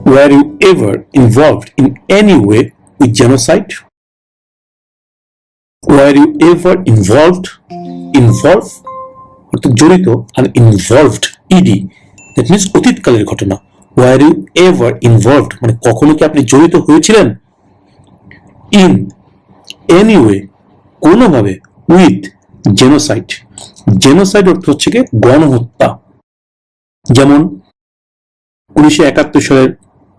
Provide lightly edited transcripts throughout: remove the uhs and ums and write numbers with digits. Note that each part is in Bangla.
Were you ever involved in any way with genocide? Were you ever involved? Involve অর্থাৎ জড়িত, আর ইনভলভড ইডি, দ্যাট মিনস অতীতকালের ঘটনা। ওয়ার ইউ এভার ইনভলভড মানে কখনো কি আপনি জড়িত হয়েছিলেন? ইন এনি ওয়ে কোনোভাবে, উইথ জেনোসাইড। জেনোসাইড অর্থ হচ্ছে কি গণহত্যা। যেমন 1971 সালের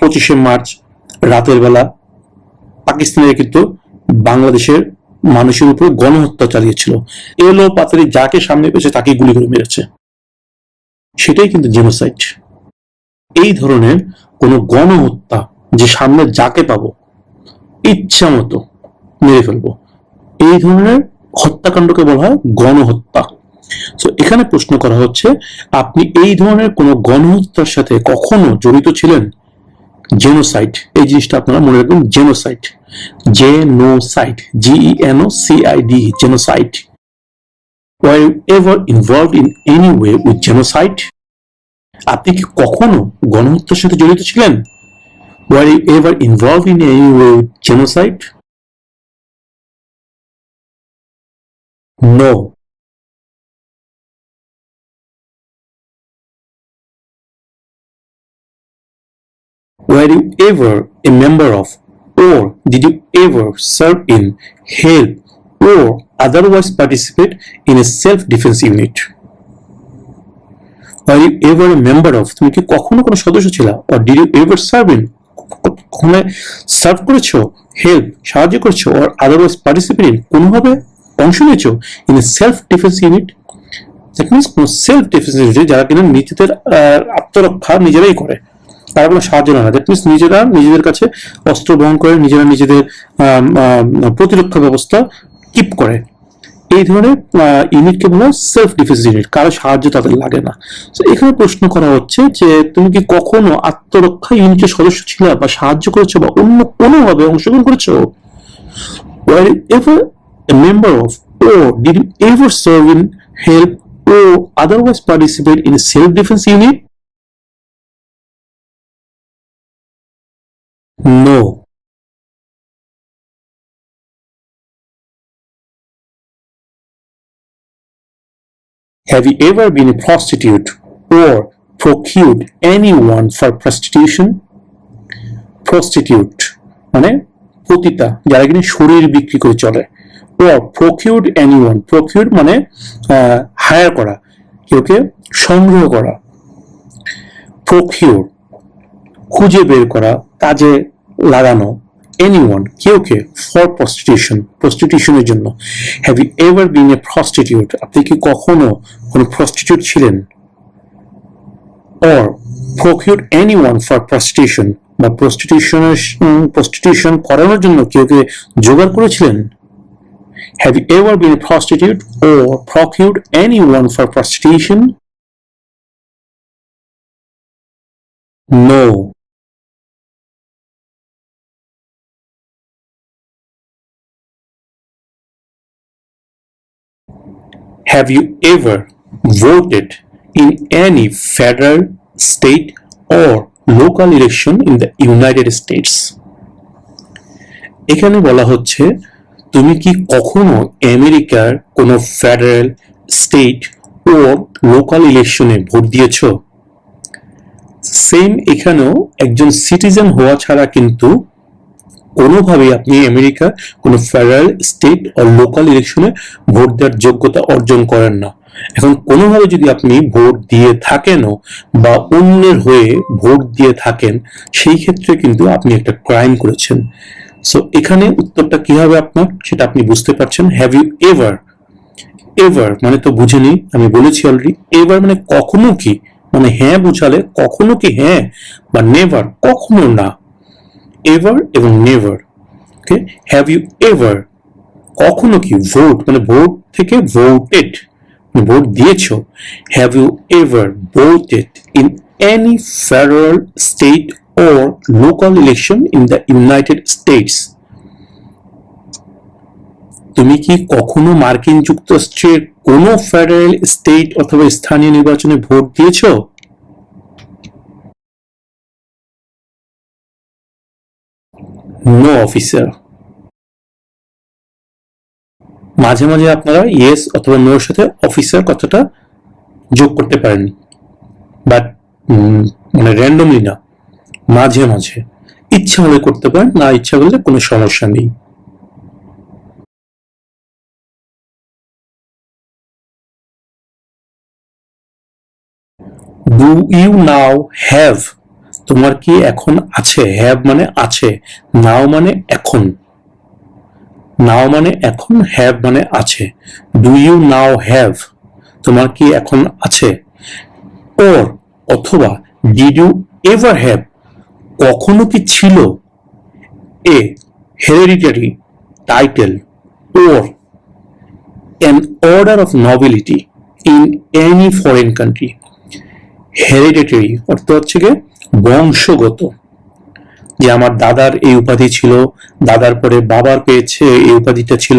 25শে মার্চ রাতের বেলা পাকিস্তানের কিন্তু বাংলাদেশের মানুষের উপর গণহত্যা চালিয়েছিল। এলো পাতারি যাকে সামনে পেয়েছে তাকে গুলি করে মেরেছে, সেটাই কিন্তু জেনোসাইড। এই ধরনের কোন গণহত্যা, যে সামনে যাকে পাবো ইচ্ছা মতো মেরে ফেলবো, এই ধরনের হত্যাকাণ্ডকে বলা হয় গণহত্যা। তো এখানে প্রশ্ন করা হচ্ছে, আপনি এই ধরনের কোন গণহত্যার সাথে কখনো জড়িত ছিলেন? জেনোসাইড, এই জিনিসটা আপনারা মনে রাখবেন, genocide, genocide, GENOCID, genocide. Were you ever involved in any way with genocide? আপনি কি কখনো গণহত্যার সাথে জড়িত ছিলেন? Were you ever involved in any way with genocide? No. Were you ever a member of, or did you ever serve in, help, or otherwise participate in a self-defense unit? Were you ever a member of, তুমি কি কখনো কোনো সদস্য ছিলা? Or did you ever serve in, কখনো সার্ভ করেছো, হেল্প সাহায্য করেছো, or otherwise participate in, কোনোভাবে অংশ নিয়েছো in a self-defense unit? That means কোনো self-defense unit যারা কিনা নিজেদের আত্মরক্ষা নিজেরাই করে, তারা কোনো সাহায্য না। দ্যাট মিনস নিজেরা নিজেদের কাছে অস্ত্র বহন করে, নিজেরা নিজেদের প্রতিরক্ষা ব্যবস্থা কিপ করে। এই ধরনের ইউনিটকে বলা হয় সেলফ ডিফেন্স ইউনিট, কারো সাহায্য তাদের লাগে না। তো এখানে প্রশ্ন করা হচ্ছে যে তুমি কি কখনো আত্মরক্ষা ইউনিটের সদস্য ছিলে বা সাহায্য করেছো বা অন্য কোনোভাবে অংশগ্রহণ করেছো? Were you ever a member of, or did you ever serve in, help, or otherwise participate in a self defense unit? No. Have you ever been a prostitute or procured anyone for prostitution? Prostitute মানে পতিতা, যারা কিনা শরীর বিক্রি করে চলে। or procured anyone, procured মানে হায়ার করা, কেউকে সংগ্রহ করা। procure খুঁজে বের করা, কাজে লাগানো। anyone কেউকে, for prostitution, prostitutionের জন্য। have you ever been a prostitute, আপনি কি কখনো কোনো prostitute ছিলেন? or procured anyone for prostitution বা prostitution করানোর জন্য কেউকে জোগাড় করেছিলেন? have you ever been a prostitute or procured anyone for prostitution? No. Have you ever voted in any federal, state, or local election in the United States? এখানে বলা হচ্ছে, তুমি কি কখনো আমেরিকার কোনো ফেডারেল, স্টেট ও লোকাল ইলেকশনে ভোট দিয়েছো? সেম এখানেও একজন সিটিজেন হওয়া ছাড়া কিন্তু কোনোভাবেই আপনি আমেরিকা কোনো ফেডারেল, স্টেট ও লোকাল ইলেকশনে ভোট দেওয়ার যোগ্যতা অর্জন করেন না। এখন কোনোভাবে যদি আপনি ভোট দিয়ে থাকেনও বা অন্যের হয়ে ভোট দিয়ে থাকেন, সেই ক্ষেত্রে কিন্তু আপনি একটা ক্রাইম করেছেন। সো এখানে উত্তরটা কি হবে আপনার, সেটা আপনি বুঝতে পারছেন। হ্যাভ ইউ এভার, এভার মানে তো বুঝেনি, আমি বলেছি অলরেডি। এভার মানে কখনো কি, মানে হ্যাঁ বুঝালে কখনো কি হ্যাঁ, বা নেভার কখনো না। এভার এবং never, okay. Have you ever কখনো কি, ভোট মানে ভোট থেকে ভোটেড, ভোট দিয়েছো। Have you ever voted in any federal, state or local election in the United States? তুমি কি কখনো মার্কিন যুক্তরাষ্ট্রের কোনো ফেডারেল, স্টেট অথবা স্থানীয় নির্বাচনে ভোট দিয়েছো? No officer. মাঝে মাঝে আপনারা ইয়েস অথবা নোর সাথে অফিসার কথাটা যোগ করতে পারেন, বাট মানে র্যান্ডমলি না, মাঝে মাঝে ইচ্ছা হলে করতে পারেন, না ইচ্ছা করলে কোনো সমস্যা নেই। ডু ইউ নাও হ্যাভ, তোমার কি এখন আছে, হ্যাভ মানে আছে, নাও মানে এখন, নাও মানে এখন, হ্যাভ মানে আছে। ডু ইউ নাও হ্যাভ, তোমার কি এখন আছে। ওর অথবা ডিড ইউ এভার হ্যাভ, কখনো কি ছিল a hereditary title or an order of nobility in any foreign country। Hereditary অর্থ হচ্ছে গিয়ে বংশগত, যে আমার দাদার এই উপাধি ছিল, দাদার পরে বাবার পেয়েছে এই উপাধিটা ছিল,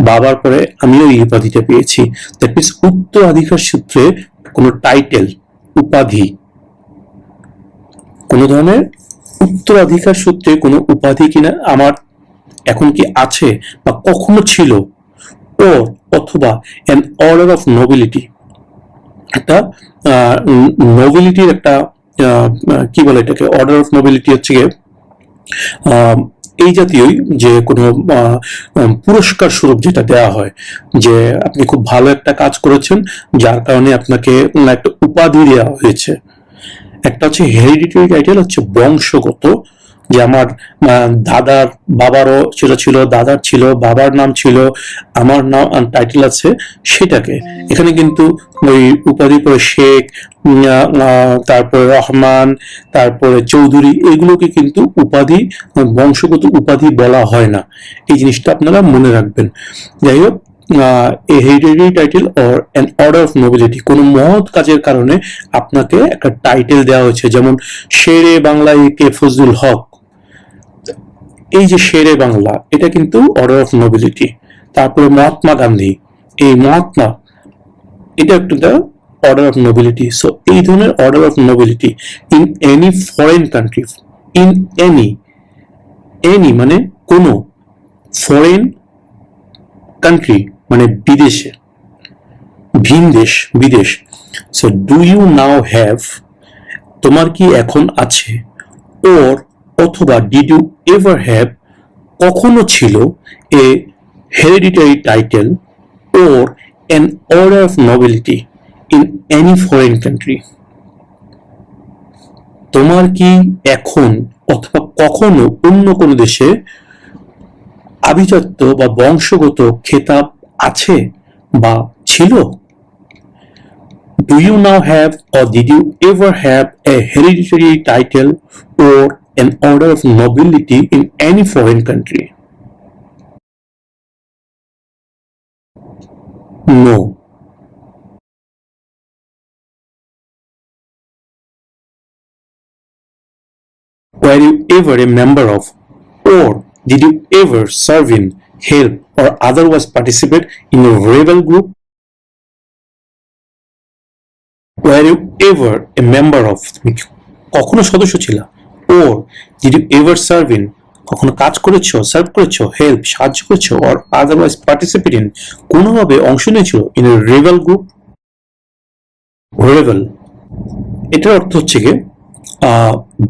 বাবার পরে আমিও এই উপাধিটা পেয়েছি। দ্যাট মিনস উত্তরাধিকার সূত্রে কোনো টাইটেল, উপাধি, কোন ধরনের উত্তরাধিকার সূত্রে কোনো উপাধি কিনা আমার এখন কি আছে বা কখনো ছিল, ও অথবা অ্যান অর্ডার অফ নোবিলিটি, একটা নোবিলিটির একটা কি বলে এটাকে, অর্ডার অফ নোবিলিটি হচ্ছে গিয়ে এই জাতীয়ই যে কোনো পুরস্কার স্বরূপ যেটা দেওয়া হয়, যে আপনি খুব ভালো একটা কাজ করেছেন যার কারণে আপনাকে একটা উপাধি দেওয়া হয়েছে। একটা হচ্ছে হেরিডিটারি টাইটেল, হচ্ছে বংশগত, যে আমার দাদার বাবারও সেটা ছিল, দাদার ছিল, বাবার নাম ছিল, আমার নাম টাইটেল আছে, সেটাকে এখানে কিন্তু ওই উপাধি পরে শেখ, তারপরে রহমান, তারপরে চৌধুরী, এগুলোকে কিন্তু উপাধি, বংশগত উপাধি বলা হয় না। এই জিনিসটা আপনারা মনে রাখবেন। যাই হোক, a hereditary title or an order of nobility, কোনো মহৎ কাজের কারণে আপনাকে একটা টাইটেল দেওয়া হয়েছে, যেমন শেরে বাংলা কে ফজলুল হক, এই যে শেরে বাংলা, এটা কিন্তু অর্ডার অফ নোবিলিটি। তারপরে মহাত্মা গান্ধী, এই মহাত্মা, এটা একটা অর্ডার অফ নোবিলিটি। সো এই ধরনের order of nobility in any foreign country, in any, any মানে কোনো, ফরেন কান্ট্রি মানে বিদেশে, ভিন দেশ, বিদেশ। So do you now have, তোমার কি এখন আছে, ওর অথবা ডিড ইউ এভার হ্যাভ, কখনো ছিল a hereditary title or an order of nobility in any foreign country। তোমার কি এখন অথবা কখনো অন্য কোনো দেশে আভিজাত্য বা বংশগত খেতাব আছে বা ছিল। Do you now have or did you ever have a hereditary title or an order of nobility in any foreign country? No. Were you ever a member of, or did you ever serve in, help, or otherwise participate in a rebel group? Were you ever a member of, তুমি কখনো সদস্য ছিল, or did you ever serve in, কখনো কাজ করেছো, সার্ভ করেছো, হেল্প সাহায্য করেছো, or otherwise participate in, কোনোভাবে অংশ নিয়েছো in a rebel group? Rebel, এটার অর্থ হচ্ছে গিয়ে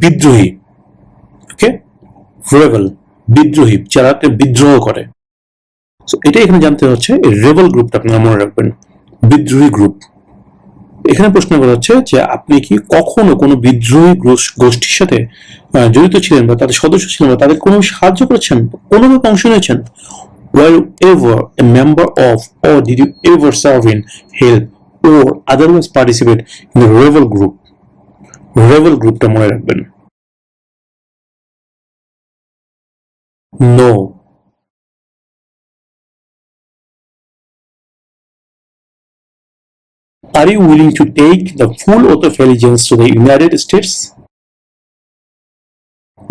বিদ্রোহী। ওকে, রেবেল বিদ্রোহী, যারা বিদ্রোহ করে। সো এটা এখানে জানতে হচ্ছে, এই রেবেল গ্রুপটা আপনারা মনে রাখবেন, বিদ্রোহী গ্রুপ। এখানে প্রশ্ন করা হচ্ছে যে আপনি কি কখনো কোনো বিদ্রোহী গোষ্ঠীর সাথে জড়িত ছিলেন বা তাদের সদস্য ছিলেন বা তাদের কোনো সাহায্য করেছেন, কোনোভাবে অংশ নিয়েছেন। Were you ever a member of, or did you ever serve in, help, or otherwise participate in the rebel group? Rebel গ্রুপটা মনে রাখবেন। No. Are you willing to take the full oath of allegiance to the United States?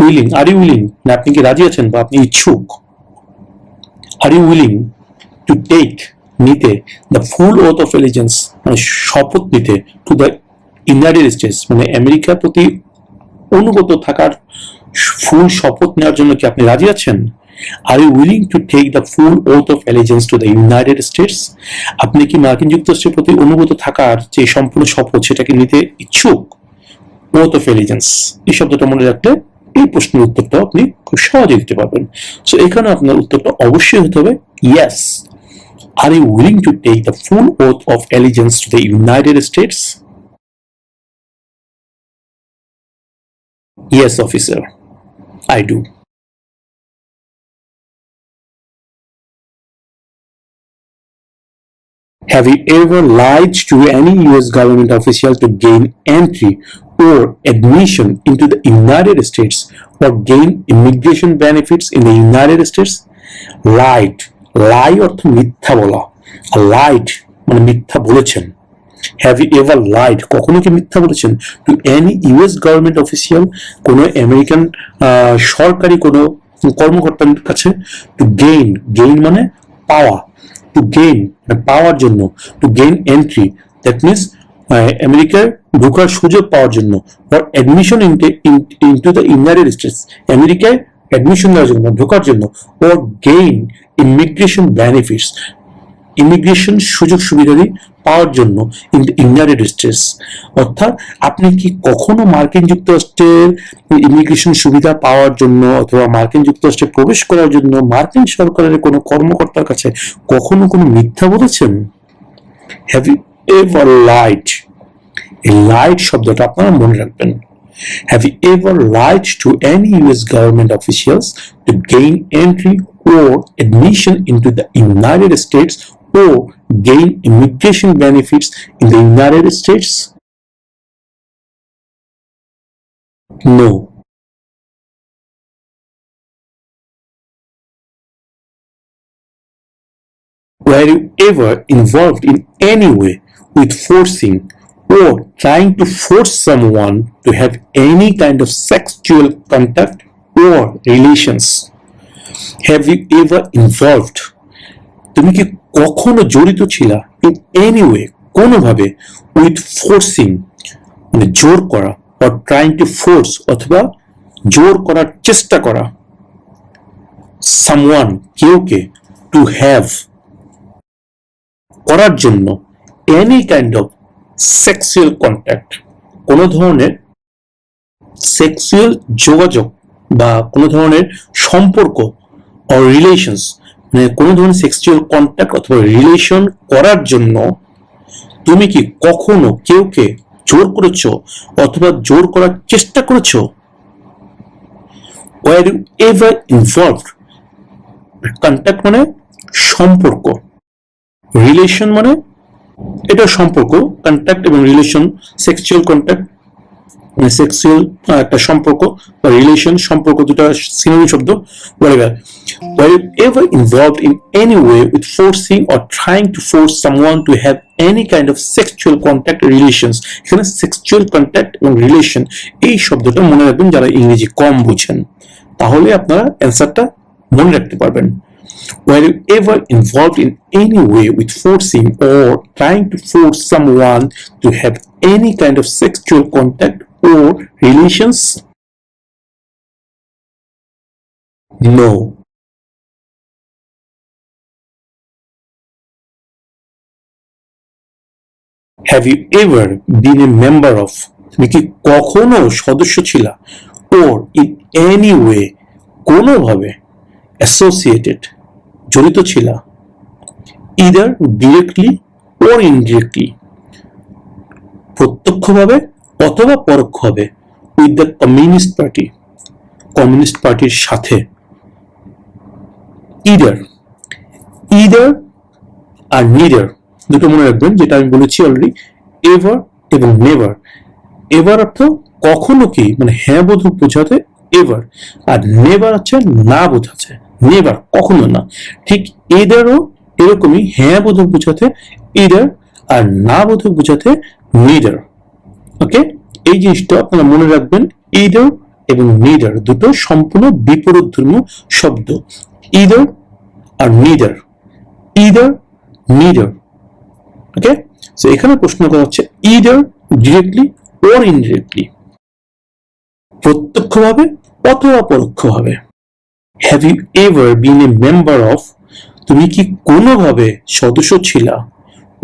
Willing, are you willing, না আপনি কি রাজি আছেন বা আপনি ইচ্ছুক। Are you willing to take, নিতে, the full oath of allegiance, মানে শপথ নিতে, to the ইউনাইটেড স্টেটস মানে আমেরিকার প্রতি অনুগত থাকার ফুল শপথ নেওয়ার জন্য কি আপনি রাজি আছেন? Are you willing to take the full oath of allegiance to the United States? আপনি কি মার্কিন যুক্তরাষ্ট্রের প্রতি অনুগত থাকার যে সম্পূর্ণ শপথ সেটাকে নিতে ইচ্ছুক? ওথ অফ অ্যালিজেন্স এই শব্দটা মনে রাখলে এই প্রশ্নের উত্তরটা আপনি খুব সহজে দিতে পারবেন। সো এখানে আপনার উত্তরটা অবশ্যই হতে হবে yes. Are you willing to take the full oath of allegiance to the United States? Yes, officer, I do. Have you ever lied to any US government official to gain entry or admission into the United States or gain immigration benefits in the United States? Lied, lie অর্থ মিথ্যা বলা, আর lied মানে মিথ্যা বলেছেন। হ্যাভ ইউ এভার লাইড, কখনো কি মিথ্যা বলেছেন two any US government official, কোনো আমেরিকান সরকারি কোনো কর্মকর্তার কাছে? টু গেইন, গেইন মানে পাওয়া, টু গেইন মানে পাওয়ার জন্য, two gain entry that means আমেরিকার ঢোকার সুযোগ পাওয়ার জন্য, or admission into the United states, আমেরিকায় অ্যাডমিশন নেওয়ার জন্য, ঢোকার জন্য, or gain immigration benefits, immigration সুযোগ সুবিধাদি পাওয়ার জন্য ইন দ্য ইউনাইটেড স্টেটস। অর্থাৎ আপনি কি কখনো মার্কিন যুক্তরাষ্ট্রের ইমিগ্রেশন সুবিধা পাওয়ার জন্য অথবা মার্কিন যুক্তরাষ্ট্রে প্রবেশ করার জন্য মার্কিন সরকারের কোনো কর্মকর্তার কাছে কখনো কোনো মিথ্যা বলেছেন? হ্যাভ ইউ এভার লাইড, এই লাইড শব্দটা আপনারা মনে রাখবেন। Have you ever lied to any US government officials to gain entry or admission into the United States or gain immigration benefits in the United States? No. Were you ever involved in any way with forcing or trying to force someone to have any kind of sexual contact or relations? Have you ever involved, তুমি কি কখনো জড়িত ছিলা ইন এনি ওয়ে কোনোভাবে উইথ ফোর্সিং মানে জোর করা, অর ট্রাইং টু ফোর্স অথবা জোর করার চেষ্টা করা, সামওয়ান কেউকে, টু হ্যাভ করার জন্য, any kind of sexual contact কোনো ধরনের সেক্সুয়াল যোগাযোগ বা কোনো ধরনের সম্পর্ক, or relations মানে কোনো ধরনের সেক্সুয়াল কন্ট্যাক্ট অথবা রিলেশন করার জন্য তুমি কি কখনো কেউকে জোর করেছো অথবা জোর করার চেষ্টা করেছো? Were you ever involved, contact মানে সম্পর্ক, রিলেশন মানে এটা সম্পর্ক, কন্ট্যাক্ট এবং রিলেশন, সেক্সুয়াল কন্ট্যাক্ট মানে সেক্সুয়াল একটা সম্পর্ক বা রিলেশন, সম্পর্ক দুটো সিনোনিম শব্দ। whatever. Were you ever involved in any way with forcing or trying to force someone to have any kind of sexual contact or relations? এখানে সেক্সুয়াল কন্ট্যাক্ট এবং রিলেশন এই শব্দটা মনে রাখবেন যারা ইংরেজি কম বুঝেন, তাহলে আপনারা অ্যান্সারটা মনে রাখতে পারবেন। Were you ever involved in any way with forcing or trying to force someone to have any kind of sexual contact or relations? No. Have you ever been a member of, তুমি কি কখনো সদস্য ছিলা, or in any way কোনোভাবে associated জড়িত ছিলা, either directly or indirectly প্রত্যক্ষভাবে অথবা পরোক্ষভাবে with the communist party communist পার্টির সাথে? either আর neither দুটো মনে রাখবেন, যেটা আমি বলেছি অলরেডি, এভার এবং নেভার। এভার অর্থ কখনো কি মানে হ্যাঁ বোধক বোঝাতে এভার, আর নেভার হচ্ছে না বোঝাতে নেভার, কখনো না। ঠিক এদেরও এরকমই হ্যাঁ বোধক বোঝাতে ইদার আর না বোধক বোঝাতে নিডার। ওকে, এই জিনিসটা আপনারা মনে রাখবেন। ইদার এবং নিডার দুটো সম্পূর্ণ বিপরীতধর্মী শব্দ, ইদার আর নিডার, ইদার নিডার। ওকে, সো এখানে প্রশ্ন করা হচ্ছে ইদার ডিরেক্টলি অর ইনডিরেক্টলি, প্রত্যক্ষভাবে অথবা পরোক্ষভাবে। Have you ever been a member of, তুমি কি কোনোভাবে সদস্য ছিলা,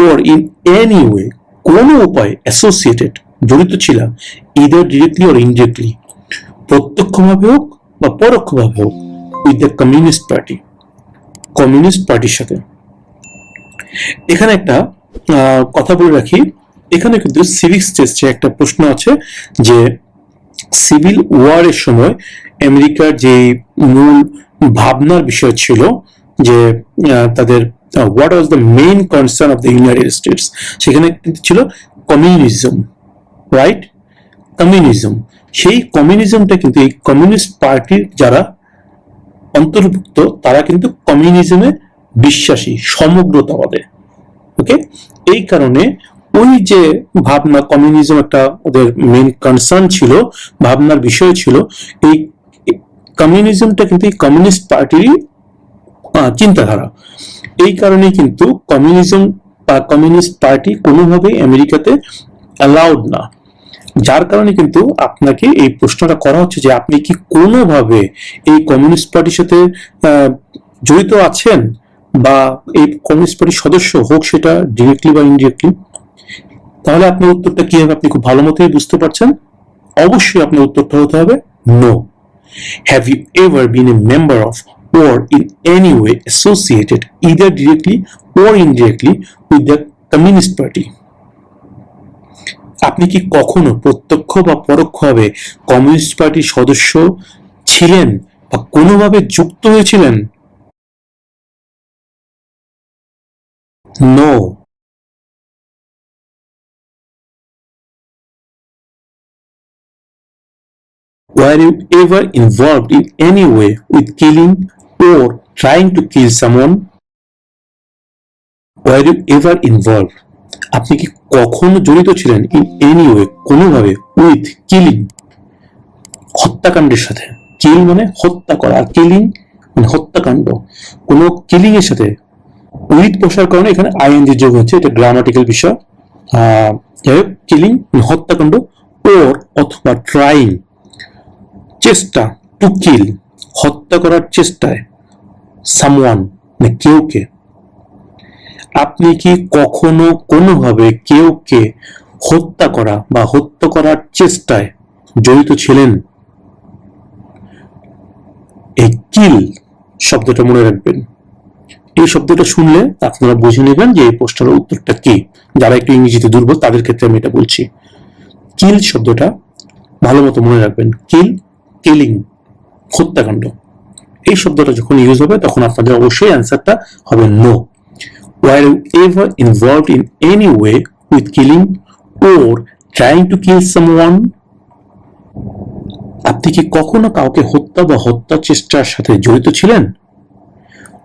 or in any way, কোনো উপায় অ্যাসোসিয়েটেড জড়িত ছিলা, either directly or indirectly, প্রত্যক্ষভাবে হোক বা পরোক্ষভাবে হোক, with the communist party, communist পার্টির সাথে। এখানে একটা কথা বলে রাখি, এখানে কিন্তু সিভিক্স টেস্টে একটা প্রশ্ন আছে যে সিভিল ওয়ারের সময় আমেরিকার যে মূল ভাবনার বিষয় ছিল যে তাদের what was the main concern of the United states, সেখানে ছিল কমিউনিজম, রাইট? কমিউনিজম, সেই কমিউনিজমটা কিন্তু এই কমিউনিস্ট পার্টির যারা অন্তর্ভুক্ত তারা কিন্তু কমিউনিজমে বিশ্বাসী, সমগ্রতাবাদে। ওকে, এই কারণে ওই যে ভাবনা, কমিউনিজম একটা ওদের মেইন কনসার্ন ছিল, ভাবনার বিষয় ছিল, এই কমিউনিজমটা কিন্তু এই কমিউনিস্ট পার্টিরই চিন্তাধারা। এই কারণে কিন্তু কমিউনিজম বা কমিউনিস্ট পার্টি কোনোভাবেই আমেরিকাতে অ্যালাউড না। যার কারণে কিন্তু আপনাকে এই প্রশ্নটা করা হচ্ছে যে আপনি কি কোনোভাবে এই কমিউনিস্ট পার্টির সাথে জড়িত আছেন বা এই কমিউনিস্ট পার্টির সদস্য, হোক সেটা ডিরেক্টলি বা ইনডিরেক্টলি। তাহলে আপনার উত্তরটা কি হবে আপনি খুব ভালো মতোই বুঝতে পারছেন। অবশ্যই আপনার উত্তরটা হতে হবে no. Have you ever been a member of or in any way associated either directly or indirectly with the Communist Party? আপনি কি কখনো প্রত্যক্ষ বা পরোক্ষভাবে কমিউনিস্ট পার্টির সদস্য ছিলেন বা কোনোভাবে যুক্ত হয়েছিলেন? No. Were you ever involved in any way with killing or trying to kill someone? Were you ever involved? আপনি কি কখনো জড়িত ছিলেন ইন এনি ওয়ে, কোনোভাবে, উইথ কিলিং, হত্যাকাণ্ডের সাথে? কিল মানে হত্যা করা, আর কিলিং মানে হত্যাকাণ্ড। কোনো কিলিং এর সাথে উইথ বসার কারণে এখানে আইএনজি যোগ হচ্ছে, এটা গ্রামাটিক্যাল বিষয়। যাই হোক, কিলিং মানে হত্যাকাণ্ড, ওর অথবা ট্রাইং চেষ্টা, টু কিল হত্যা করার চেষ্টায়, সামওয়ান মানে কেউকে। আপনি কি কখনো কোনোভাবে কেউকে হত্যা করা বা হত্যা করার চেষ্টায় জড়িত ছিলেন? এই কিল শব্দটা মনে রাখবেন। এই শব্দটা শুনলে আপনারা বুঝে নেবেন যে এই প্রশ্নের উত্তরটা কি। যারা একটু ইংরেজিতে দুর্বল তাদের ক্ষেত্রে আমি এটা বলছি। কিল শব্দটা ভালো মতো মনে রাখবেন। কিল, কিলিং, হত্যাকাণ্ড। এই শব্দটা যখন ইউজ হবে তখন আপনাদের অবশ্যই অ্যান্সারটা হবে no. Were you ever involved in any way with killing or trying to kill someone? আপনি কি কখনো কাউকে হত্যা বা হত্যা চেষ্টার সাথে জড়িত ছিলেন?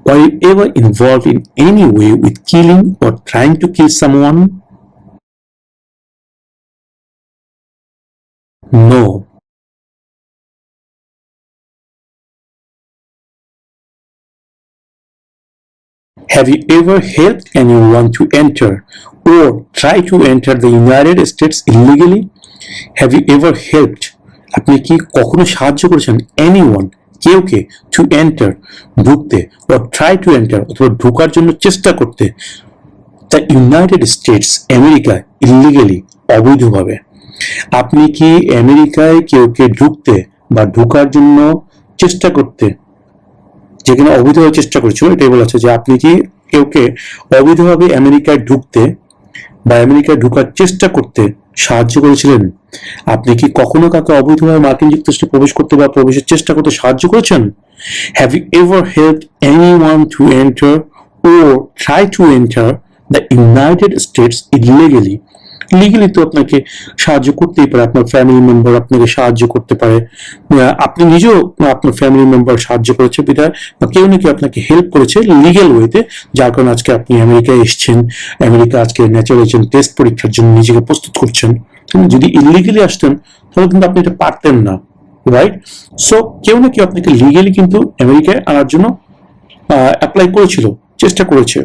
Were you ever involved in any way with killing or trying to kill someone? No. Have you ever helped anyone to enter or try to enter the United States illegally? Have you ever helped? আপনি কি কখনো সাহায্য করেছেন anyone, কেউকে, to enter ঢুকতে, or try to enter অথবা ঢোকার জন্য চেষ্টা করতে, the United States America illegally অবৈধভাবে? আপনি কি আমেরিকায় কেউকে ঢুকতে বা ঢোকার জন্য চেষ্টা করতে, যেখানে অবৈধভাবে চেষ্টা করেছিল এটাই বলা হচ্ছে যে আপনি কি কেউকে অবৈধভাবে আমেরিকায় ঢুকতে বা আমেরিকায় ঢোকার চেষ্টা করতে সাহায্য করেছিলেন? আপনি কি কখনো কাউকে অবৈধভাবে মার্কিন যুক্তরাষ্ট্রে প্রবেশ করতে বা প্রবেশের চেষ্টা করতে সাহায্য করেছেন? Have you ever helped anyone to enter or try to enter the United States illegally? Legally তো আপনাকে সাহায্য করতেই পারে, আপনার ফ্যামিলি মেম্বার আপনাকে সাহায্য করতে পারে, আপনি নিজেও আপনার ফ্যামিলি মেম্বার সাহায্য করেছে বিধায় বা কেউ না কেউ আপনাকে হেল্প করেছে লিগ্যাল ওয়েতে, যার কারণে আজকে আপনি আমেরিকায় এসেছেন, আমেরিকা আজকে ন্যাচারাল টেস্ট পরীক্ষার জন্য নিজেকে প্রস্তুত করছেন। যদি ইলিগালি আসতেন তাহলে কিন্তু আপনি এটা পারতেন না, রাইট? সো কেউ না কেউ আপনাকে লিগালি কিন্তু আমেরিকায় আনার জন্য অ্যাপ্লাই করেছিল, চেষ্টা করেছে।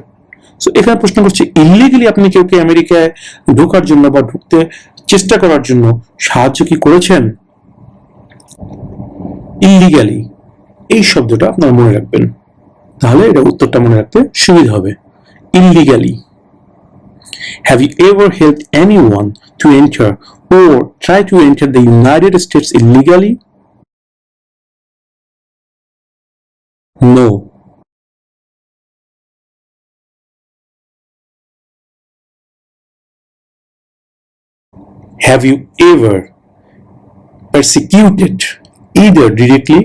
সো এখানে প্রশ্ন করছে ইলিগালি আপনি কেউকে আমেরিকায় ঢোকার জন্য বা ঢুকতে চেষ্টা করার জন্য সাহায্য কি করেছেন? ইলিগালি এই শব্দটা আপনারা মনে রাখবেন, তাহলে এটা উত্তরটা মনে রাখতে সুবিধা হবে। Illegally. Have you ever helped anyone to enter or try to enter the United States illegally? No. Have you ever persecuted either directly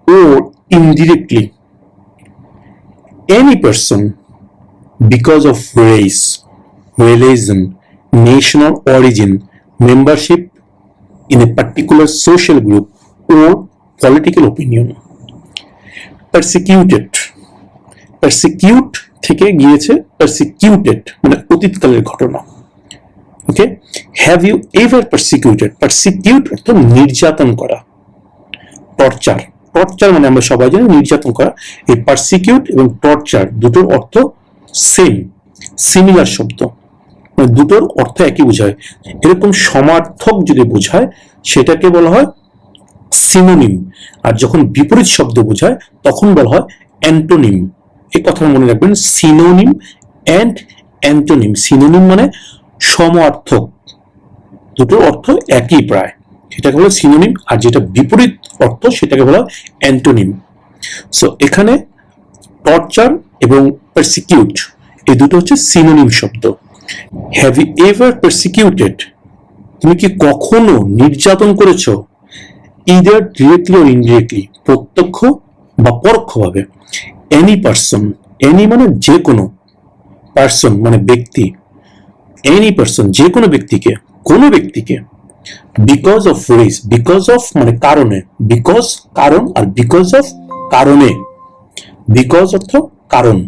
or indirectly any person because of race, religion, national origin, membership in a particular social group or political opinion? Persecuted. Persecute থেকে গিয়েছে persecuted মানে অতীতকালের ঘটনা। ওকে, হ্যাভ ইউ এভার পারসিকিউটেড? পারসিকিউট অর্থ নির্যাতন করা, টর্চার। টর্চার মানে আমরা সবাই জানি নির্যাতন করা। এই পারসিকিউট এবং টর্চার দুটোর অর্থ সেম, সিমিলার শব্দ, মানে দুটোর অর্থ একই বোঝায়। এরকম সমার্থক যদি বোঝায় সেটাকে বলা হয় সিনোনিম, আর যখন বিপরীত শব্দ বোঝায় তখন বলা হয় অ্যান্টোনিম। এই কথা মনে রাখবেন, সিনোনিম অ্যান্ড অ্যান্টোনিম। সিনোনিম মানে সমার্থক, দুটোর অর্থ একই প্রায়, সেটাকে বলা সিনোনিম, আর যেটা বিপরীত অর্থ সেটাকে বলা অ্যান্টোনিম। সো এখানে টর্চার এবং পারসিকিউট এই দুটো হচ্ছে সিনোনিম শব্দ। Have you ever persecuted? তুমি কি কখনো নির্যাতন করেছো? ইদার ডিরেক্টলি অর ইনডিরেক্টলি, প্রত্যক্ষ বা পরোক্ষভাবে। এনি পারসন, এনি মানে যে কোনো, পারসন মানে ব্যক্তি, এনি পারসন যে কোনো ব্যক্তিকে, কোনো ব্যক্তিকে, because of race, because of মানে কারণে, বিকজ কারণ, আর বিকজ অফ কারণে, বিকজ অর্থ কারণ,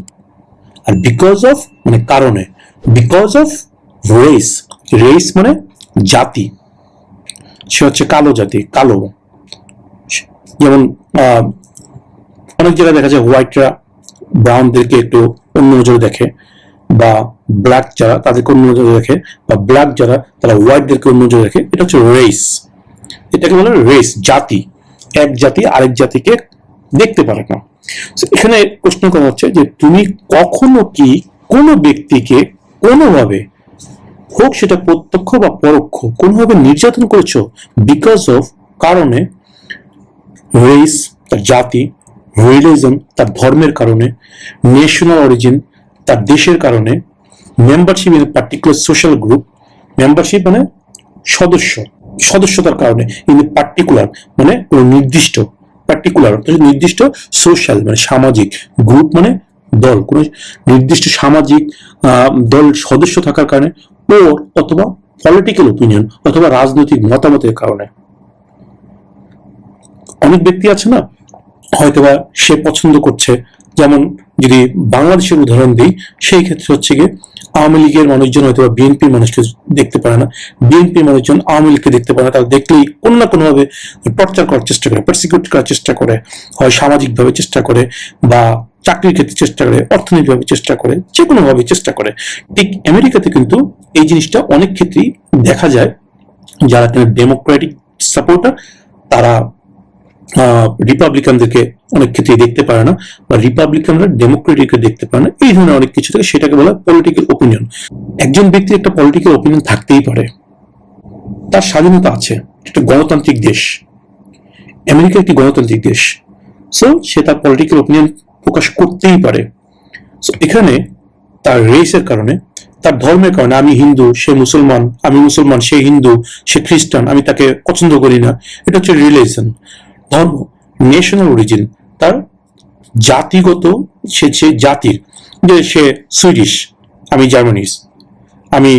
আর বিকজ অফ মানে কারণে, বিকজ অফ রেস, রেস মানে জাতি, সে হচ্ছে কালো জাতি, কালো। যেমন অনেক জায়গায় দেখা যায় হোয়াইটরা ব্রাউনদেরকে একটু অন্য নজরে দেখে, বা ব্ল্যাক যারা তাদেরকে অন্য নজরে দেখে, বা ব্ল্যাক যারা তারা হোয়াইটদেরকে অন্য নজরে দেখে। এটা হচ্ছে রেস, এটাকে বলে রেস, জাতি। এক জাতি আরেক জাতিকে দেখতে পারে না। এখানে প্রশ্ন করা হচ্ছে যে তুমি কখনো কি কোনো ব্যক্তিকে কোনোভাবে, হোক সেটা প্রত্যক্ষ বা পরোক্ষ, কোনোভাবে নির্যাতন করেছো? বিকজ অফ কারণে, রেস তার জাতি, রিলিজন তার ধর্মের কারণে, ন্যাশনাল অরিজিন তার দেশের কারণে, membership in particular social group, membership মানে সদস্য, সদস্যতার কারণে, ইন পার্টিকুলার মানে কোনো নির্দিষ্ট, পার্টিকুলার অর্থাৎ নির্দিষ্ট, সোশ্যাল মানে সামাজিক, গ্রুপ মানে দল, কোনো নির্দিষ্ট সামাজিক দল সদস্য থাকার কারণে, ও অথবা পলিটিক্যাল ওপিনিয়ন অথবা রাজনৈতিক মতামতের কারণে। অনেক ব্যক্তি আছে না, হয়তোবা সে পছন্দ করছে, যেমন যদি বাংলাদেশের উদাহরণ দিই, সেই ক্ষেত্রে হচ্ছে গিয়ে আওয়ামী লীগের মানুষজন হয়তো বিএনপির মানুষকে দেখতে পারে না, বিএনপির মানুষজন আওয়ামী লীগকে দেখতে পারে না, তারা দেখলেই কোনো না কোনোভাবে টর্চার করার চেষ্টা করে, পারসিকিউট করার চেষ্টা করে, হয় সামাজিকভাবে চেষ্টা করে, বা চাকরির ক্ষেত্রে চেষ্টা করে, অর্থনৈতিকভাবে চেষ্টা করে, যে কোনোভাবে চেষ্টা করে। ঠিক আমেরিকাতে কিন্তু এই জিনিসটা অনেক ক্ষেত্রেই দেখা যায়। যারা ডেমোক্রেটিক সাপোর্টার তারা রিপাবলিকানদেরকে অনেক ক্ষেত্রে দেখতে পারে না, বা রিপাবলিকানরা ডেমোক্রেটিককে দেখতে পারে না, এই ধরনের অনেক কিছু থেকে সেটাকে বলা পলিটিক্যাল ওপিনিয়ন। একজন ব্যক্তির একটা পলিটিক্যাল ওপিনিয়ন থাকতেই পারে, তার স্বাধীনতা আছে, একটা গণতান্ত্রিক দেশ, আমেরিকা একটি গণতান্ত্রিক দেশ, সো সে তার পলিটিক্যাল ওপিনিয়ন প্রকাশ করতেই পারে। সো এখানে তার রেসের কারণে, তার ধর্মের কারণে, আমি হিন্দু সে মুসলমান, আমি মুসলমান সে হিন্দু, সে খ্রিস্টান, আমি তাকে পছন্দ করি না, এটা হচ্ছে রিলিজন, ধর্ম। ন্যাশনাল অরিজিন তার জাতিগত, সে জাতির, যে সে সুইডিশ, আমি জার্মানিস, আমি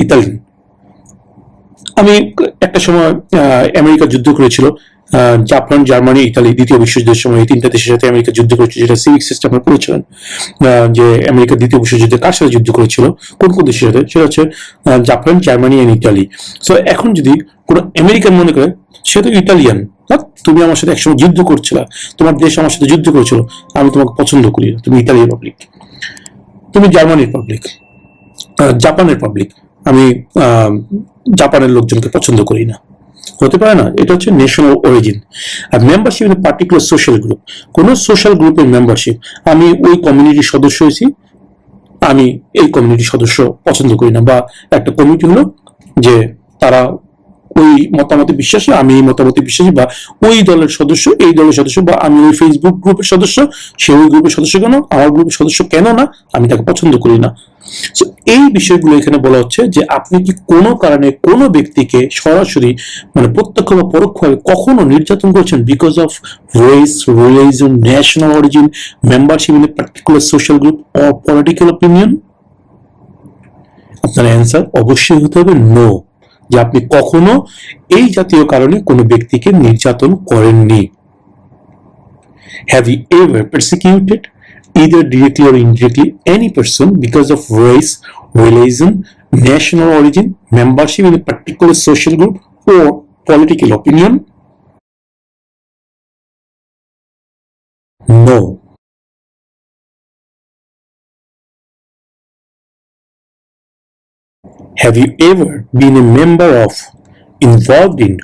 ইতালিয়ান। আমি একটা সময় আমেরিকা যুদ্ধ করেছিল, জাপান, জার্মানি, ইতালি, দ্বিতীয় বিশ্বযুদ্ধের সময় এই তিনটা দেশের সাথে আমেরিকা যুদ্ধ করেছিল, যেটা সিভিক সিস্টেম পড়েছিলেন, যে আমেরিকা দ্বিতীয় বিশ্বযুদ্ধে কার সাথে যুদ্ধ করেছিল, কোন কোন দেশের সাথে, সেটা হচ্ছে Japan, Germany and Italy. So এখন যদি কোনো আমেরিকান মনে করে সে তো ইটালিয়ান, তুমি আমার সাথে একসময় যুদ্ধ করছিলা, তোমার দেশ আমার সাথে যুদ্ধ করেছিল, আমি তোমাকে পছন্দ করি না, তুমি ইতালি রিপাবলিক, তুমি জার্মানি রিপাবলিক, জাপানের পাবলিক, আমি জাপানের লোকজনকে পছন্দ করি না। হতে পারে না, এটা হচ্ছে ন্যাশনাল অরিজিন। আর membership in particular social group, কোন সোশ্যাল গ্রুপের মেম্বারশিপ, আমি ওই কমিউনিটির সদস্য হয়েছি, আমি এই কমিউনিটির সদস্য পছন্দ করি না, বা একটা কমিউনিটি হলো যে তারা ওই মতামতে বিশ্বাসী, আমি এই মতামতে বিশ্বাসী, বা ওই দলের সদস্য এই দলের সদস্য, বা আমি ওই ফেসবুক গ্রুপের সদস্য, সে ওই গ্রুপের সদস্য কেন, আমার গ্রুপের সদস্য কেন না, আমি তাকে পছন্দ করি না। এই বিষয়গুলো এখানে বলা হচ্ছে যে আপনি কি কোনো কারণে কোনো ব্যক্তিকে সরাসরি মানে প্রত্যক্ষ বা পরোক্ষভাবে কখনো নির্যাতন করেছেন because of race, religion, national origin, membership in a particular social group or political opinion? আপনার অ্যান্সার অবশ্যই হতে হবে নো, যে আপনি কখনো এই জাতীয় কারণে কোনো ব্যক্তিকে নির্যাতন করেননি। Have you ever persecuted, either directly or indirectly, any person because of race, religion, national origin, membership in a particular social group, or political opinion? No. Have you ever been a member of, involved in,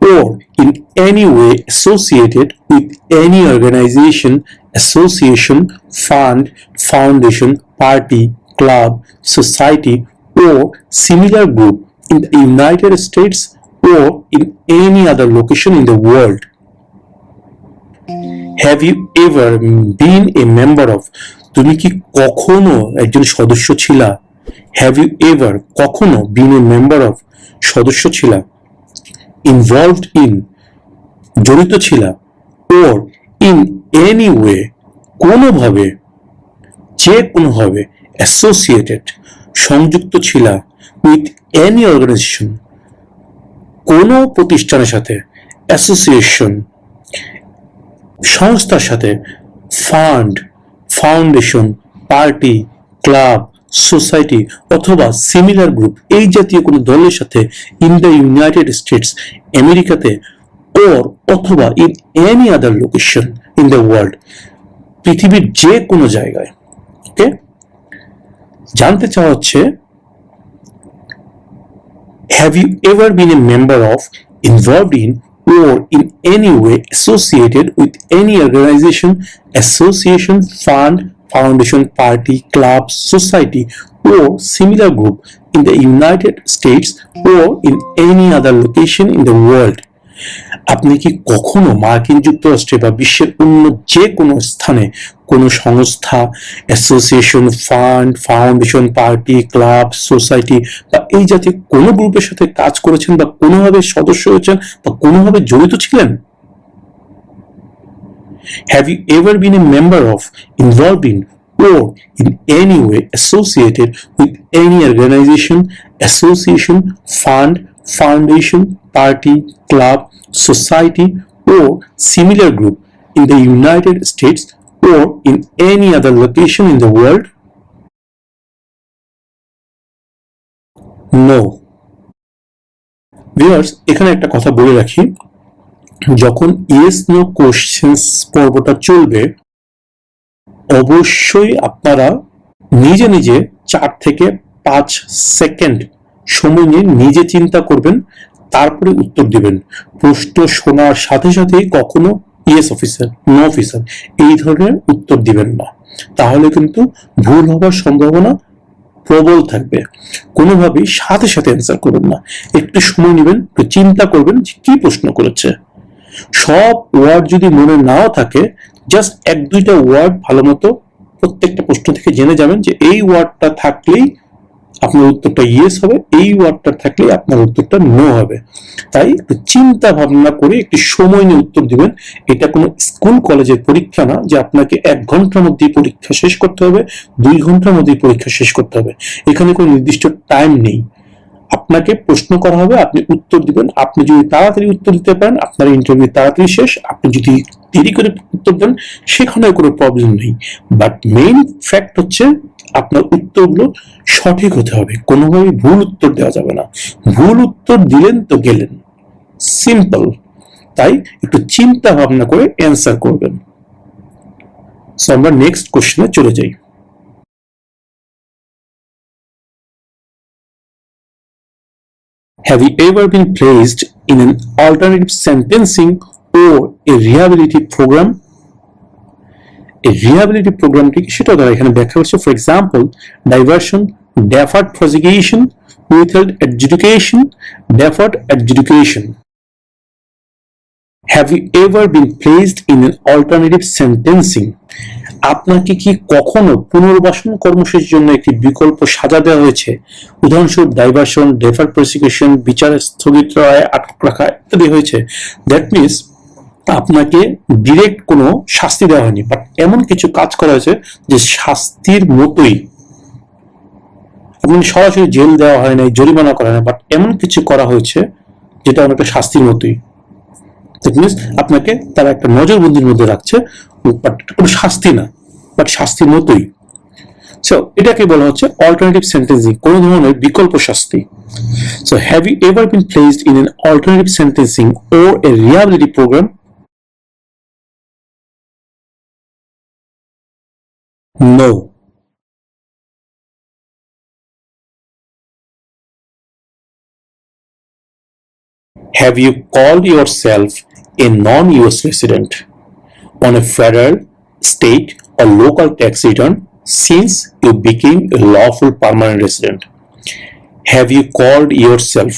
or in any way associated with any organization, association, fund, foundation, party, club, society, or similar group in the United States or in any other location in the world? Have you ever been a member of, তুমি কি কখনো একজন সদস্য ছিলা? Have you ever কখনো been a member of, সদস্য ছিলা, involved in, জড়িত ছিলা, or in any way, কোনোভাবে, যে কোনোভাবে, associated, সংযুক্ত ছিলা, with any organization, কোনো প্রতিষ্ঠানের সাথে, অ্যাসোসিয়েশন, সংস্থার সাথে, fund, foundation, party, club, society অথবা সিমিলার গ্রুপ, এই জাতীয় কোনো দলের সাথে ইন দ্য ইউনাইটেড স্টেটস, আমেরিকাতে, ওর অথবা in any other location in the world, পৃথিবীর যে কোনো জায়গায়। ওকে, জানতে চাওয়া হচ্ছে have you ever been a member of, involved in, or in any way associated with any organization, association, fund, foundation, party, club, society, or similar group in the United States or in any other location in the world? আপনি কি কখনো মার্কিন যুক্তরাষ্ট্রে বা বিশ্বের অন্য যে কোনো স্থানে কোনো সংস্থা, association, fund, foundation, party, club, society বা এই জাতীয় কোনো গ্রুপের সাথে কাজ করেছেন বা কোনোভাবে সদস্য হয়েছেন বা কোনোভাবে জড়িত ছিলেন? Have you ever been a member of, involved in, or in any way associated with any organization, association, fund, foundation, party, club, society, or similar group in the United States or in any other location in the world? No. Viewers, এখানে একটা কথা বলে রাখি, যখন ইয়েস নো কোশ্চেন্স পর্বটা চলবে অবশ্যই আপনারা নিজে নিজে 4 থেকে 5 সেকেন্ড সময় নিয়ে নিজে চিন্তা করবেন, তারপরে উত্তর দিবেন। প্রশ্ন শোনার সাথে সাথেই কখনো ইয়েস অফিসার, নো অফিসার এই ধরনের উত্তর দিবেন না, তাহলে কিন্তু ভুল হবার সম্ভাবনা প্রবল থাকবে। কোনোভাবেই সাথে সাথে অ্যান্সার করবেন না, একটু সময় নেবেন, একটু চিন্তা করবেন যে কি প্রশ্ন করেছে। সব ওয়ার্ড যদি মনে নাও থাকে, জাস্ট 1-2টা ওয়ার্ড ভালো মতো প্রত্যেকটা প্রশ্ন থেকে জেনে যাবেন যে এই ওয়ার্ডটা থাকলেই আপনার উত্তরটা ইয়েস হবে, এই ওয়ার্ডটা থাকলে আপনার উত্তরটা নো হবে। তাই একটু চিন্তা ভাবনা করে একটু সময় নিয়ে উত্তর দিবেন। এটা কোনো স্কুল কলেজের পরীক্ষা না যে আপনাকে 1 ঘন্টার মধ্যেই পরীক্ষা শেষ করতে হবে, 2 ঘন্টার মধ্যেই পরীক্ষা শেষ করতে হবে। এখানে কোনো নির্দিষ্ট টাইম নেই। আপনাকে প্রশ্ন করা হবে, আপনি উত্তর দিবেন। আপনি যদি তাড়াতাড়ি উত্তর দিতে পারেন, আপনার ইন্টারভিউ তাড়াতাড়ি শেষ। আপনি যদি দেরি করে উত্তর দেন, সেখানে কোনো প্রবলেম নেই। বাট মেইন ফ্যাক্ট হচ্ছে আপনার উত্তরগুলো সঠিক হতে হবে, কোনোভাবেই ভুল উত্তর দেওয়া যাবে না। ভুল উত্তর দিলেন তো গেলেন, সিম্পল। তাই একটু চিন্তা ভাবনা করে অ্যান্সার করবেন। সো আমরা নেক্সট কোশ্চেনে চলে যাই। Have you ever been placed in an alternative sentencing or a rehabilitative program? A rehabilitative program কি সেটা দ্বারা এখানে ব্যাখ্যা করছে। For example, diversion, deferred prosecution, withheld adjudication, deferred adjudication. Have you ever been placed in an alternative sentencing? আপনাকে কি কখনো পুনর্বাসন কর্মসূচির জন্য একটি বিকল্প সাজা দেওয়া হয়েছে? উদাহরণস্বরূপ ডাইভার্সন, ডেফার্ড প্রসিকিউশন, বিচার স্থগিত রায়, আটক রাখা ইত্যাদি হয়েছে। দ্যাট মিনস আপনাকে ডিরেক্ট কোনো শাস্তি দেওয়া হয়নি, বাট এমন কিছু কাজ করা হয়েছে যে শাস্তির মতোই। আপনি সরাসরি জেল দেওয়া হয় নাই, জরিমানা করা হয় না, বাট এমন কিছু করা হয়েছে যেটা অনেকটা শাস্তির মতোই। দ্যাট মিনস আপনাকে তারা একটা নজরবন্দির মধ্যে রাখছে, বাট কোনো শাস্তি না, বাট শাস্তির মতোই। সো এটাকে বলা হচ্ছে অল্টারনেটিভ সেন্টেন্সিং, কোনো ধরনের বিকল্প শাস্তি। So have you ever been placed in an alternative sentencing or a rehabilitative program? No. Have you called yourself a non-US resident on a federal, state, or local tax return since you became a lawful permanent resident? Have you called yourself?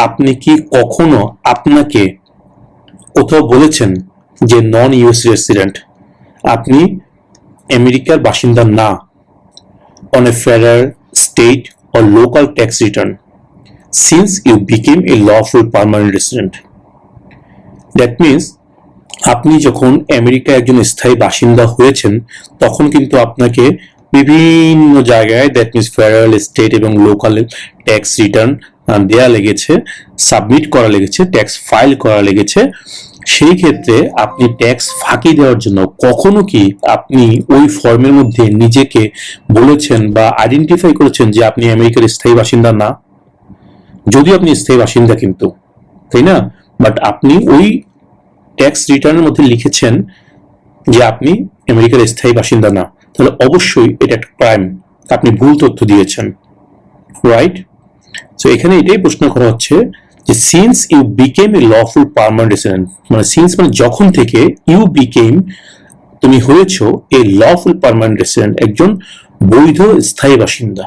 আপনি কি কখনো আপনাকে কোথাও বলেছেন যে নন ইউএস রেসিডেন্ট, আপনি আমেরিকার বাসিন্দা না, on a federal, state, or local tax return since you became a lawful permanent resident? That means আপনি যখন আমেরিকায় একজন স্থায়ী বাসিন্দা হয়েছেন তখন কিন্তু আপনাকে বিভিন্ন জায়গায়, দ্যাট মিনস ফেডারেল, স্টেট এবং লোকাল ট্যাক্স রিটার্ন দেয়া লেগেছে, সাবমিট করা লেগেছে, ট্যাক্স ফাইল করা লেগেছে। সেই ক্ষেত্রে আপনি ট্যাক্স ফাঁকি দেওয়ার জন্য কখনো কি আপনি ওই ফর্মের মধ্যে নিজেকে বলেছেন বা আইডেন্টিফাই করেছেন যে আপনি আমেরিকার স্থায়ী বাসিন্দা না? যদিও আপনি স্থায়ী বাসিন্দা কিন্তু, তাই না? বাট আপনি ওই ট্যাক্স রিটার্নের মধ্যে লিখেছেন যে আপনি আমেরিকার স্থায়ী বাসিন্দা না, তাহলে অবশ্যই এটা একটা ক্রাইম, আপনি ভুল তথ্য দিয়েছেন, রাইট? সো এখানে এটাই প্রশ্ন করা হচ্ছে যে since you became a lawful permanent resident, মানে সিন্স মানে যখন থেকে, ইউ বিকেম তুমি হয়েছো এ লফুল পার্মানেন্ট রেসিডেন্ট একজন বৈধ স্থায়ী বাসিন্দা।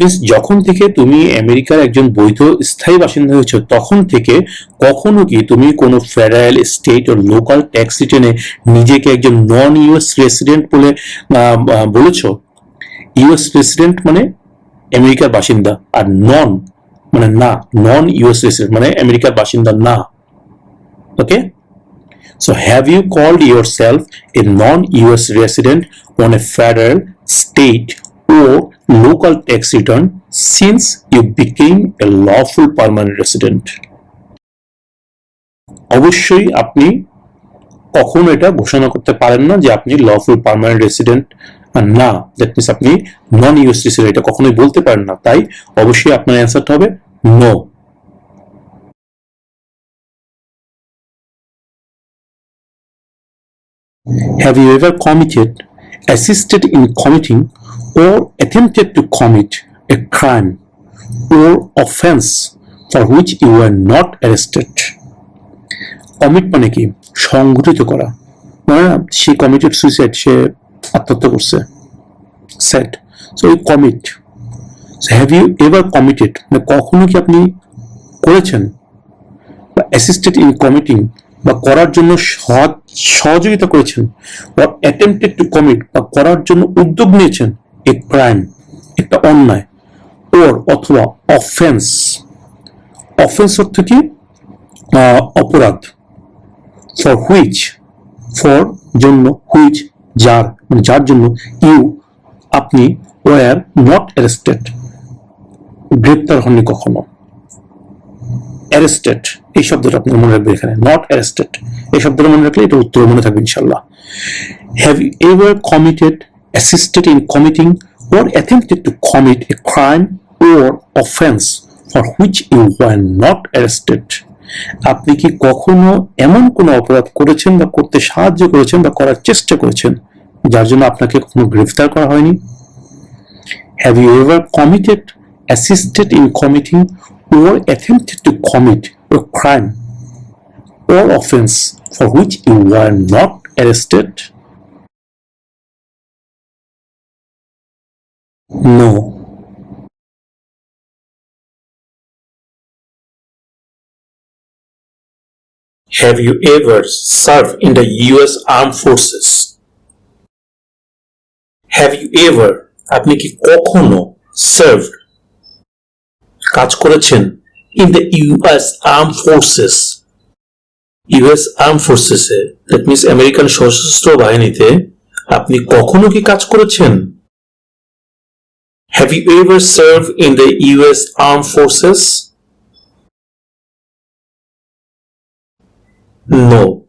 মিনস যখন থেকে তুমি আমেরিকার একজন বৈধ স্থায়ী বাসিন্দা হয়েছো তখন থেকে কখনো কি তুমি কোনো ফেডারেল, স্টেট ও লোকাল ট্যাক্স রিটার্নে নিজেকে একজন নন ইউএস রেসিডেন্ট বলে বলেছো? ইউএস রেসিডেন্ট মানে আমেরিকার বাসিন্দা, আর নন মানে না, নন ইউএস রেসিডেন্ট মানে আমেরিকার বাসিন্দা না। Okay, so have you called yourself a non US resident on a federal, state or local tax return since you became a lawful permanent resident? অবশ্যই আপনি কখনো এটা ঘোষণা করতে পারেন না যে আপনি লফুল পার্মানেন্ট রেসিডেন্ট না, দ্যাট মিনস আপনি নন ইউএস রেসিডেন্ট, এটা কখনোই বলতে পারেন না। তাই অবশ্যই আপনার অ্যান্সারটা হবে no. Have you ever committed, assisted in committing, or attempted to commit a crime or offense for which you were not arrested? Commit মানে কি? সংগঠিত করা, মানে সে কমিটেড সুইসাইড, সে আত্মহত্যা করছে, সেট। সো এই commit. Have you ever committed মানে কখনো কি আপনি করেছেন, বা অ্যাসিস্টেড ইন কমিটিং বা করার জন্য সহযোগিতা করেছেন, বা অ্যাটেম্পটেড টু কমিট বা করার জন্য উদ্যোগ নিয়েছেন এ ক্রাইম, একটা অন্যায়, ওর অথবা অফেন্স। অফেন্স অর্থ কি? অপরাধ। ফর হুইচ, ফর জন্য, হুইচ যার, মানে যার জন্য, ইউ আপনি, ওয়ার নট অ্যারেস্টেড গ্রেপ্তার হননি কখনো। অ্যারেস্টেড এই শব্দটা আপনি মনে রাখবেন, এখানে নট অ্যারেস্টেড এই শব্দটা মনে রাখলে এটা উত্তর মনে থাকবে ইনশাল্লাহ। Have you ever committed, assisted in committing, or attempted to commit a crime or offense for which you were not arrested? আপনি কি কখনো এমন কোনো অপরাধ করেছেন বা করতে সাহায্য করেছেন বা করার চেষ্টা করেছেন যার জন্য আপনাকে কখনো গ্রেফতার করা হয়নি? Have you ever committed, assisted in committing or attempted to commit a crime or offense for which you were not arrested? No. Have you ever served in the US Armed Forces? Have you ever আপনি কি কখনো served কাজ করেছেন in the US Armed Forces? US Armed Forces A that means American সশস্ত্র বাহিনীতে আপনি কখনো কি কাজ করেছেন? Have you ever served in the US Armed Forces? No.